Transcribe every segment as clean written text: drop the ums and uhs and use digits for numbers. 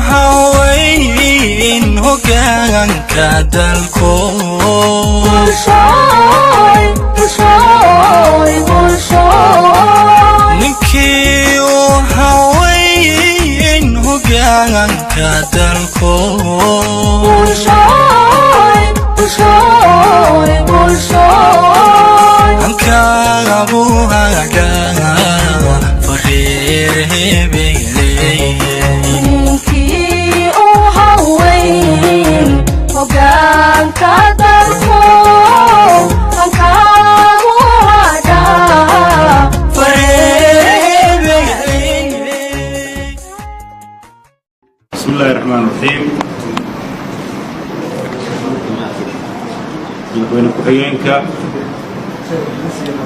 hawayn hoggaanka dalko ninkii hawayn hoggaanka dalko ankagu hagaga fareer hebeley بسم الله الرحمن الرحيم. مدحوينه ku-xigeenka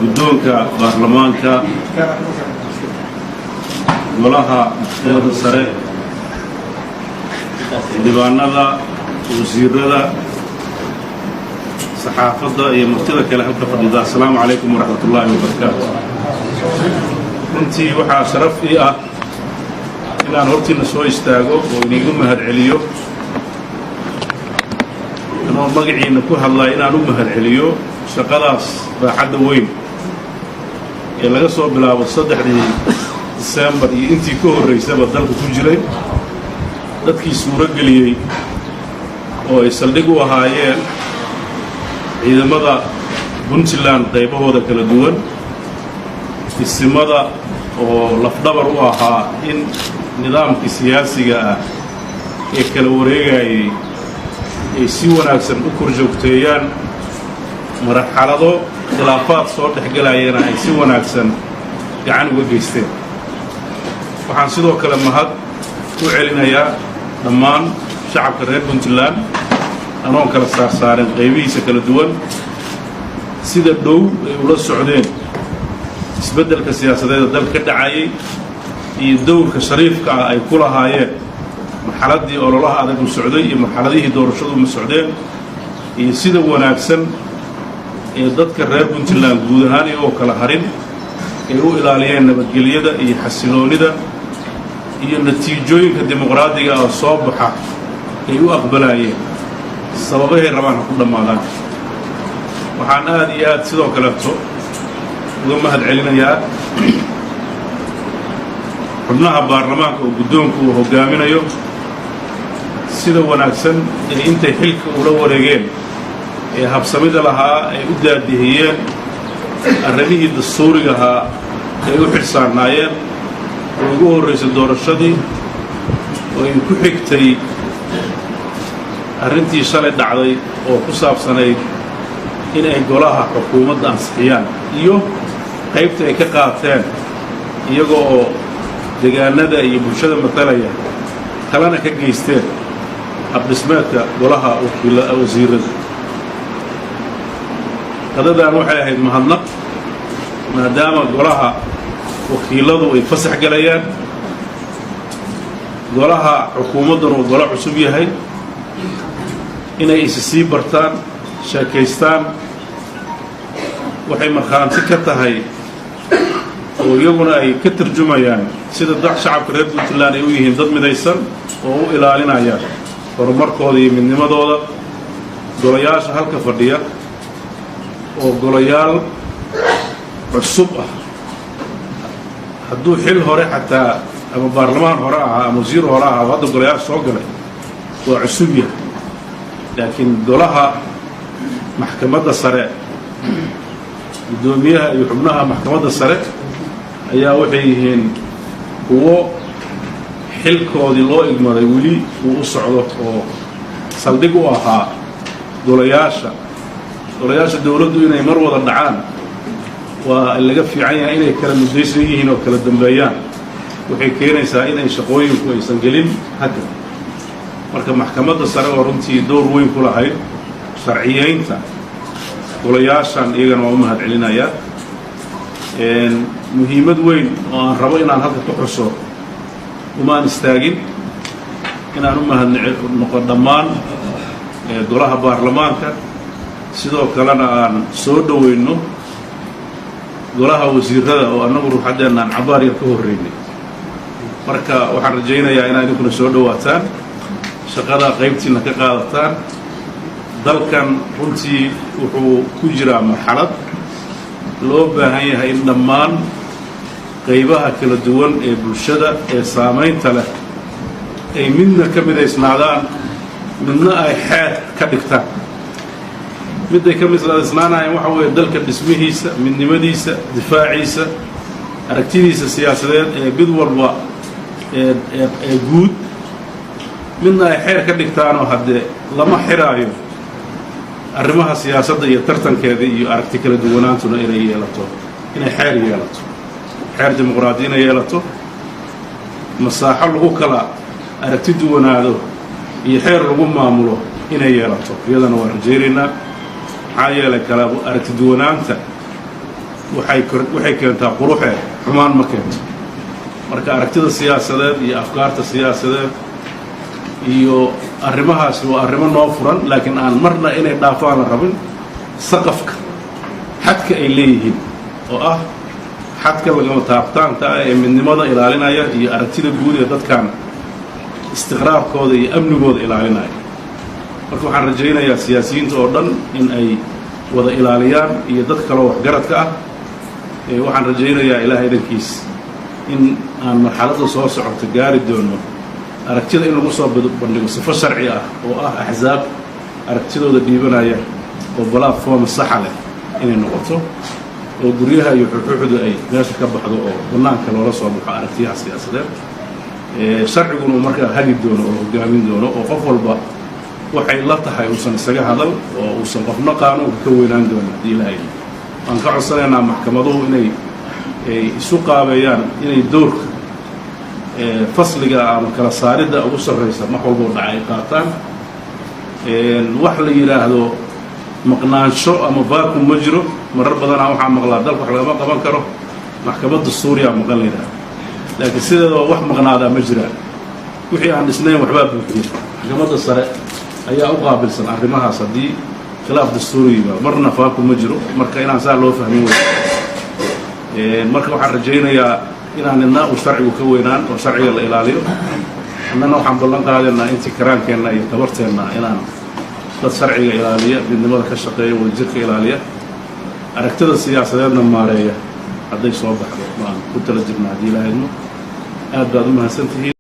guddoonka baarlamaanka golaha maxkamadda sare diiwaanada wasiirada saxaafadda iyo martida kale halka fadhida assalaamu calaykum waraxmatullaahi wabarakaatu. runtii waxaa sharaf ii ah inaan hortiina soo istaago oo iniigu mahadceliyo anoo magaciina ku hadlaya inaan u mahadceliyo shaqadaas baaxadda weyn ee laga soo bilaabo 3 December iyo intii ka horreysaba dalka ku jiray dadkii suuro geliyey oo ay saldhig u ahaayeen ciidamada Puntland qaybahooda kala duwan isimada oo lafdhabar u ahaa in nidaamkii siyaasiga ah ee kala wareegayay ay si wanaagsan u korjoogteeyaan marxalado khilaafaad soo dhexgalayana ay si wanaagsan gacan uga geysteen. waxaan sidoo kale mahad u celinayaa dhammaan shacabka reer Puntland anoon kala saarsaareen qaybihiisa kala duwan sida dhow ay ula socdeen isbeddelka siyaasadeed dalka ka dhacayay iyo dowrka shariifka ah ay ku lahaayeen marxaladii ololaha adag u socday iyo marxaladihii doorashadu ma socdeen iyo sida wanaagsan ee dadka reer Puntland guud ahaan iyagoo kala harin ay u ilaaliyeen nabadgelyada iyo xasiloonida iyo natiijooyinka dimuqraadiga ah soo baxa ay u aqbalayeen sababahay rabaan ku dhamaadaan. waxaan aad iyo aad sidoo kaleeto uga mahadcelinayaa xubnaha baarlamaanka oo guddoonku uu hogaaminayo sida wanaagsan ee intay xilka ula wareegeen ee habsamida lahaa ay u daadihiyeen arrimihii dastuuriga ahaa ay u xilsaarnaayeen oo ugu horraysay doorashadii oo ay ku xigtay arrintii shalay dhacday oo ku saabsanayd in ay golaha xukuumadda ansixiyaan iyo qaybta ay ka qaateen iyagoo oo deegaanada iyo bulshada matalaya kalena ka geysteen habdhismeedka golaha wasiirada. qadadan waxay ahayd mahadnaq maadaama golaha wakiiladu ay fasax galayaan golaha xukuumadduna uu golo cusub yahay inay isi sii bartaan sheekaystaan waxay markhaanti ka tahay oo iyaguna ay ka tarjumayaan sida shacabka reer Puntland ay u yihiin dad midaysan oo u ilaalinaya horumarkooda iyo midnimadooda. golayaasha halka fadhiya oo golayaal cusub ah hadduu xil hore xataa ama baarlamaan hore ahaa ama wasiir hore ahaa oo hadda golayaasha soo galay waa cusub yahay laakiin golaha maxkamadda sare guddoomiyaha iyo xubnaha maxkamadda sare ayaa waxay yihiin kuwo xilkoodii loo igmaday weli uu u socdo oo saldhig u ahaa golayaasha dawladdu inay mar wada dhacaan waa laga fiican yahay inay kala mudaysan yihiin oo kala dambeeyaan waxay keenaysaa inay shaqooyinku aysan gelin hadda. marka maxkamadda sare oo runtii door weyn ku lahayd sharciyeynta golayaashan iyagana waa u mahadcelinayaa. muhiimad weyn oo aan rabo inaan halka ku xuso umaan istaagin inaan u mahadnoqo dhammaan golaha baarlamaanka sidoo kalena aan soo dhaweyno golaha wasiirada oo annagu ruuxadeena aan cabaar yar ka horreynay marka waxaan rajaynayaa inaad idinkuna soo dhawaataan shaqada qaybtiina ka qaadataan dalkan runtii wuxuu ku jiraa marxalad loo baahan yahay in dhammaan qaybaha kala duwan ee bulshada ee saamaynta leh ay midna ka midaysnaadaan midna ay xeer ka dhigtaan midday ka midaysnaanayaan waxa weeye dalka dhismihiisa midnimadiisa difaaciisa aragtidiisa siyaasadeed ee mid walba ee guud midna ay xeer ka dhigtaanoo haddee lama xiraayo arrimaha siyaasadda iyo tartankeeda iyo aragti kala duwanaantuna inay yeelato inay xeer yeelato xeer dimuqraadi inay yeelato masaaxo lagu kala aragti duwanaado iyo xeer lagu maamulo inay yeelato iyadana waan rajaynaynaa maxaa yeelay kala aragti duwanaanta waxay keentaa quruxe xumaan ma keento marka aragtida siyaasadeed iyo afkaarta siyaasadeed iyo arrimahaasi waa arrimo noo furan laakiin aan marna inay dhaafaan la rabin saqafka xadka ay leeyihiin oo ah xadka lagama taabtaanta ah ee midnimada ilaalinaya iyo aragtida guud ee dadkan istiqraarkooda iyo amnigooda ilaalinaya marka waxaan rajaynayaa siyaasiyiinta oo dhan in ay wada ilaaliyaan iyo dad kaloo waxgaradka ah waxaan rajaynayaa ilaahay dhankiis in aan marxaladda soo socoto gaari doono aragtida in lagu soo bandhigo sifo sharci ah oo ah axsaab aragtidooda dhiibanaya oo platform saxa leh inay noqoto oo guryaha iyo xuquuqda ay meesha ka baxdo oo bannaanka loola soo baxo aragtiyaha siyaasadeed sharciguna uu markaa hagi doono oo hogaamin doono oo qof walba waxay la tahay uusan isaga hadal oo uusan qofna qaanuunka ka weynaan doono haddii ilaahay waan ka codsanaynaa maxkamaduhu inay isu qaabeeyaan inay doorka fasliga ama kala saaridda ugu sarraysa wax walboo dhaca ay qaataan wax la yidhaahdo maqnaansho ama vacuum ma jiro marar badanaa waxaa maqlaa dalka wax lagama qaban karo maxkamadda suuriya maqan la yidhahdo laakiin sideedaba wax maqnaadaa ma jiraan wixii aan dhisnayn waxbaa buuxiyey maxkamadda sare ayaa u qaabilsan arrimahaas haddii khilaaf dastuuriyiba marna vacuum ma jiro marka inaan saa loo fahmin wey marka waxaan rajaynayaa inaan nidna uu sharcigu ka weynaan oo sharciga la ilaaliyo annana waxaan ballan qaadaynaa intii karaankeenna iyo tabarteenna inaan dad sharciga ilaaliya midnimada ka shaqeeya wadajirka ilaaliya aragtida siyaasadeedna maareeya hadday soo baxdo waan ku tala jirna haddii ilaahayno aad baad u mahadsantihiin